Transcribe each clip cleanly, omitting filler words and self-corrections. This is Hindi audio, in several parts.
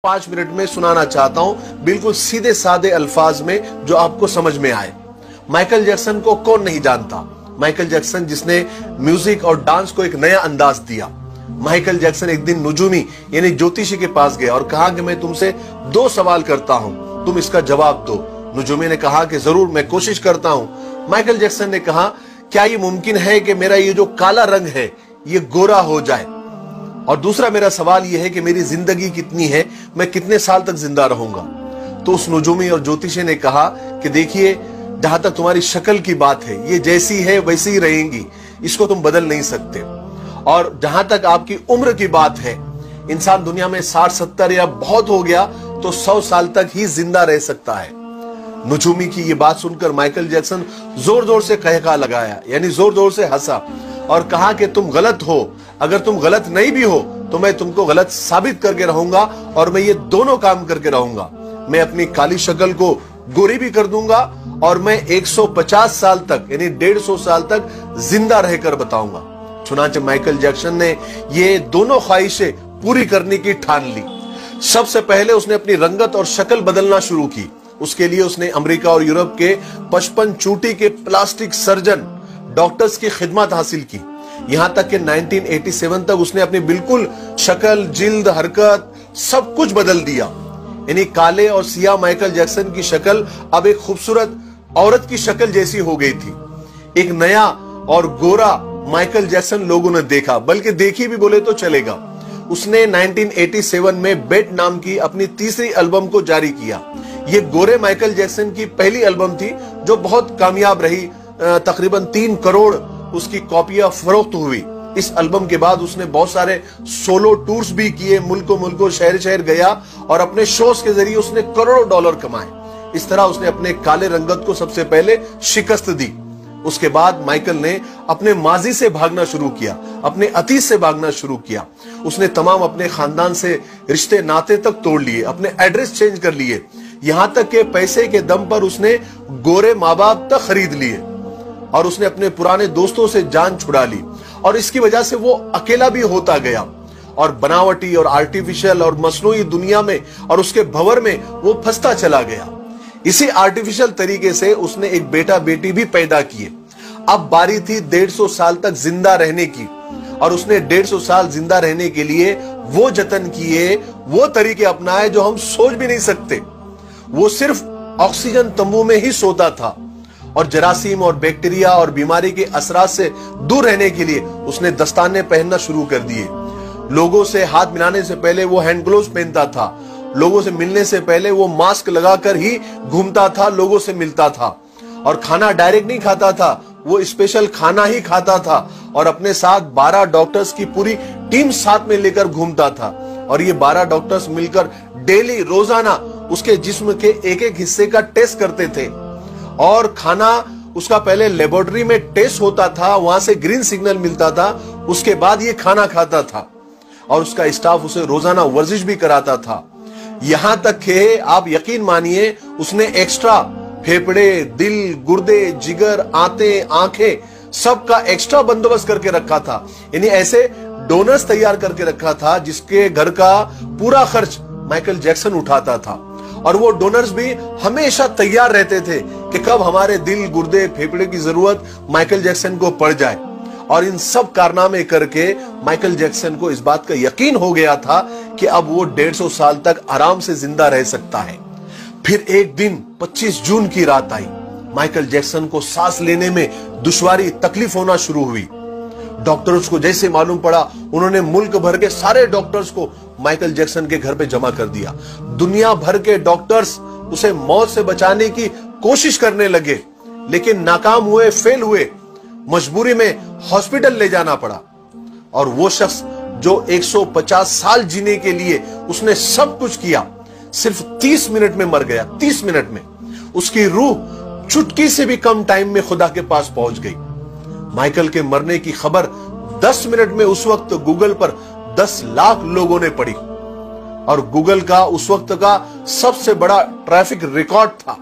5 मिनट में सुनाना चाहता हूं, बिल्कुल सीधे सादे अल्फाज में जो आपको समझ में आए। माइकल जैक्सन को कौन नहीं जानता? माइकल जैक्सन जिसने म्यूजिक और डांस को एक नया अंदाज दिया। माइकल जैक्सन एक दिन नुजूमी यानी ज्योतिषी के पास गया और कहा कि मैं तुमसे 2 सवाल करता हूं, तुम इसका जवाब दो। नुजूमी ने कहा कि जरूर, मैं कोशिश करता हूं। माइकल जैक्सन ने कहा, क्या ये मुमकिन है कि मेरा ये जो काला रंग है ये गोरा हो जाए? और दूसरा मेरा सवाल यह है कि मेरी जिंदगी कितनी है, मैं कितने साल तक जिंदा रहूंगा? तो उस नुजूमी और ज्योतिषी ने कहा कि देखिए, जहां तक तुम्हारी शक्ल की बात है, ये जैसी है वैसी ही रहेंगी, इसको तुम बदल नहीं सकते। और जहां तक आपकी उम्र की बात है, इंसान दुनिया में 60-70 या बहुत हो गया तो 100 साल तक ही जिंदा रह सकता है। नुजूमी की ये बात सुनकर माइकल जैक्सन जोर जोर से कहका लगाया, यानी जोर जोर से हंसा और कहा कि तुम गलत हो। अगर तुम गलत नहीं भी हो तो मैं तुमको गलत साबित करके रहूंगा और मैं ये दोनों काम करके रहूंगा। मैं अपनी काली शक्ल को गोरी भी कर दूंगा और मैं 150 साल तक यानी 150 साल तक जिंदा रहकर बताऊंगा। चुनांचे माइकल जैक्सन ने ये दोनों ख्वाहिशें पूरी करने की ठान ली। सबसे पहले उसने अपनी रंगत और शक्ल बदलना शुरू की। उसके लिए उसने अमेरिका और यूरोप के 55 चोटी के प्लास्टिक सर्जन डॉक्टर्स की खिदमत हासिल की। यहां तक कि 1987 तक उसने अपनी बिल्कुल शक्ल, जिल्द, हरकत सब कुछ बदल दिया। यानी काले और सियाह माइकल जैक्सन की शक्ल अब एक खूबसूरत औरत की शक्ल जैसी हो गई थी। एक नया और गोरा माइकल जैक्सन लोगों ने देखा, बल्कि देखी भी बोले तो चलेगा। उसने 1987 में बेट नाम की अपनी तीसरी एल्बम को जारी किया। यह गोरे माइकल जैक्सन की पहली एल्बम थी जो बहुत कामयाब रही। तकरीबन 3 करोड़ उसकी कॉपियां फरोख्त हुई। इस एल्बम के बाद उसने बहुत सारे सोलो टूर्स भी किए, मुल्कों मुल्कों, शहर शहर गया और अपने शोज के जरिए उसने करोड़ों डॉलर कमाए। इस तरह उसने अपने काले रंगत को सबसे पहले शिकस्त दी। उसके बाद माइकल ने अपने माजी से भागना शुरू किया, अपने अतीत से भागना शुरू किया। उसने तमाम अपने खानदान से रिश्ते नाते तक तोड़ लिए, अपने एड्रेस चेंज कर लिए, यहां तक के पैसे के दम पर उसने गोरे माँ बाप तक खरीद लिए और उसने अपने पुराने दोस्तों से जान छुड़ा ली। और इसकी वजह से वो अकेला भी होता गया और बनावटी और आर्टिफिशियल और मसनूई दुनिया में और उसके भंवर में वो फंसता चला गया। इसी आर्टिफिशियल तरीके से उसने एक बेटा बेटी भी पैदा किए। अब बारी थी 150 साल तक जिंदा रहने की और उसने 150 साल जिंदा रहने के लिए वो जतन किए, वो तरीके अपनाए जो हम सोच भी नहीं सकते। वो सिर्फ ऑक्सीजन तंबू में ही सोता था और जरासीम और बैक्टीरिया और बीमारी के असरात से दूर रहने के लिए उसने दस्ताने पहनना शुरू कर दिए। लोगों से हाथ मिलाने से पहले वो हैंड ग्लोव्स पहनता था। लोगों से मिलने से पहले वो मास्क लगाकर ही घूमता था, लोगों से मिलता था। और खाना डायरेक्ट नहीं खाता था, वो स्पेशल खाना ही खाता था और अपने साथ 12 डॉक्टर्स की पूरी टीम साथ में लेकर घूमता था। और ये 12 डॉक्टर्स मिलकर डेली, रोजाना उसके जिस्म के एक एक हिस्से का टेस्ट करते थे। और खाना उसका पहले लेबोरेटरी में टेस्ट होता था, वहां से ग्रीन सिग्नल मिलता था, उसके बाद ये खाना खाता था। और उसका स्टाफ उसे रोजाना वर्जिश भी कराता था। यहां तक कि आप यकीन मानिए, उसने एक्स्ट्रा फेफड़े, दिल, गुर्दे, जिगर, आंखें सबका एक्स्ट्रा बंदोबस्त करके रखा था। यानी ऐसे डोनर्स तैयार करके रखा था जिसके घर का पूरा खर्च माइकल जैक्सन उठाता था। और वो डोनर्स भी हमेशा तैयार रहते थे कि कब हमारे दिल, गुर्दे, फेफड़े की जरूरत माइकल जैक्सन को पड़ जाए। और इन सब कारनामे करके माइकल जैक्सन को इस बात का यकीन हो गया था कि अब वो 150 साल तक आराम से जिंदा रह सकता है। फिर एक दिन 25 जून की रात आई। माइकल जैक्सन को सांस लेने में दुश्वारी, तकलीफ होना शुरू हुई। डॉक्टर्स को जैसे मालूम पड़ा, उन्होंने मुल्क भर के सारे डॉक्टर्स को माइकल जैक्सन के घर पे जमा कर दिया। दुनिया भर के डॉक्टर्स उसे मौत से बचाने की कोशिश करने लगे, लेकिन नाकाम हुए, फेल हुए। मजबूरी में हॉस्पिटल ले जाना पड़ा। और वो शख्स जो 150 साल जीने के लिए उसने सब कुछ किया, सिर्फ 30 मिनट में मर गया। 30 मिनट में उसकी रूह चुटकी से भी कम टाइम में खुदा के पास पहुंच गई। माइकल के मरने की खबर 10 मिनट में उस वक्त गूगल पर 10 लाख लोगों ने पढ़ी और गूगल का उस वक्त का सबसे बड़ा ट्रैफिक रिकॉर्ड था।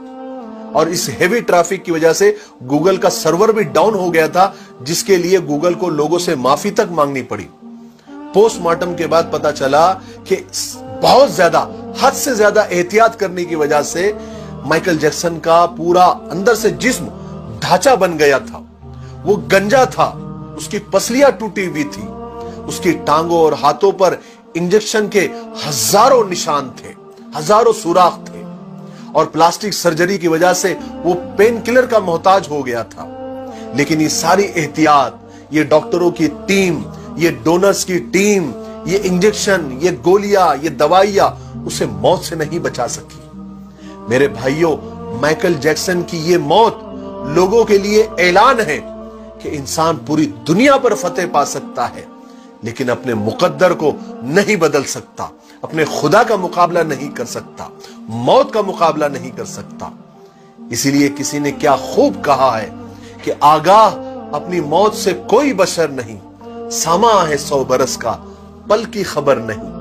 और इस हेवी ट्रैफिक की वजह से गूगल का सर्वर भी डाउन हो गया था, जिसके लिए गूगल को लोगों से माफी तक मांगनी पड़ी। पोस्टमार्टम के बाद पता चला कि बहुत ज्यादा हद से ज्यादा एहतियात करने की वजह से माइकल जैक्सन का पूरा अंदर से जिस्म ढांचा बन गया था। वो गंजा था, उसकी पसलियां टूटी हुई थी, उसकी टांगों और हाथों पर इंजेक्शन के हजारों निशान थे, हजारों सुराख थे, और प्लास्टिक सर्जरी की वजह से वो पेन किलर का मोहताज हो गया था। लेकिन ये सारी एहतियात, ये डॉक्टरों की टीम, ये डोनर्स की टीम, ये इंजेक्शन, ये गोलियां, ये दवाइयां उसे मौत से नहीं बचा सकी। मेरे भाइयों, माइकल जैक्सन की ये मौत लोगों के लिए ऐलान है कि इंसान पूरी दुनिया पर फतेह पा सकता है, लेकिन अपने मुकद्दर को नहीं बदल सकता, अपने खुदा का मुकाबला नहीं कर सकता, मौत का मुकाबला नहीं कर सकता। इसीलिए किसी ने क्या खूब कहा है कि आगाह अपनी मौत से कोई बशर नहीं, सामा है 100 बरस का, पल की खबर नहीं।